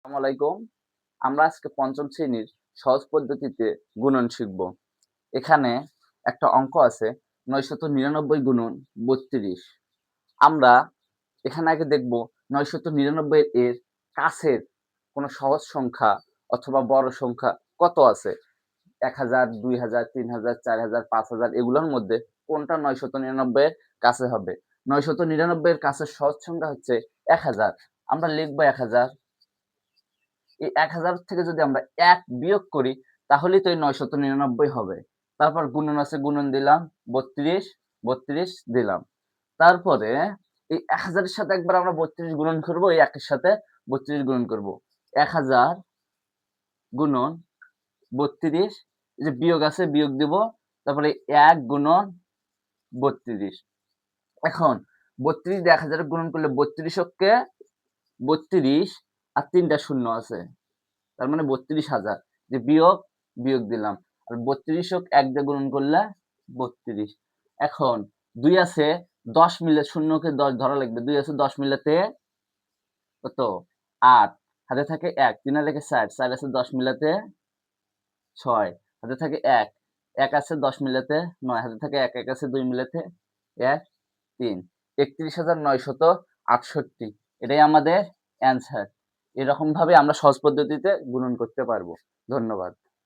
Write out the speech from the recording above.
আসসালামু আলাইকুম। আমরা আজকে পঞ্চম শ্রেণীর সহজ পদ্ধতিতে গুণন শিখব। এখানে একটা অঙ্ক আছে ৯৯৯ গুণন ৩২। আমরা এখানে আগে দেখব ৯৯৯ এর কাছের কোনো সহজ সংখ্যা অথবা বড় সংখ্যা কত আছে? ১০০০, ২০০০, ৩০০০, ৪০০০, ৫০০০ এগুলোর মধ্যে কোনটা ৯৯৯ এর কাছে হবে? ৯৯৯ এর কাছের সহজ সংখ্যা হচ্ছে ১০০০। আমরা লিখব ১০০০। এই ১০০০ থেকে যদি আমরা ১ বিয়োগ করি তাহলেই তো এই ৯৯৯ হবে। তারপর গুণন আছে, গুণন দিলাম ৩২, ৩২ দিলাম। তারপরে এই ১০০০ এর সাথে একবার আমরা ৩২ গুণন করব, এই ১ এর সাথে ৩২ গুণন করব। ১০০০ গুণন ৩২, এই যে বিয়োগ আছে বিয়োগ দিব। তারপরে ১ গুণন ৩২। এখন ৩২ দিয়ে ১০০০ গুণন করলে ৩২ অক্কে ৩২ আর ৩ টা শূন্য আছে। তার মানে ৩২,০০০। যে বিয়োগ, বিয়োগ দিলাম। আর ৩২ ক ১ দিয়ে গুণন করলে ৩২। এখন ২ আছে ১০ মিলে শূন্যকে ১০ ধরা লাগবে। ২ আছে ১০ মিলাতে কত? ৮। হাতে থাকে ১, ৩ আর একে ৪, ৪ আছে ১০ মিলাতে ৬, হাতে থাকে ১, ১ আছে ১০ মিলাতে ৯, হাতে থাকে ১, ১ আছে ২ মিলাতে ১, ৩। ৩১,৯৬৮। এটাই আমাদের অ্যান্সার। এরকমভাবে আমরা সহজ পদ্ধতিতে গুণন করতে পারবো। ধন্যবাদ।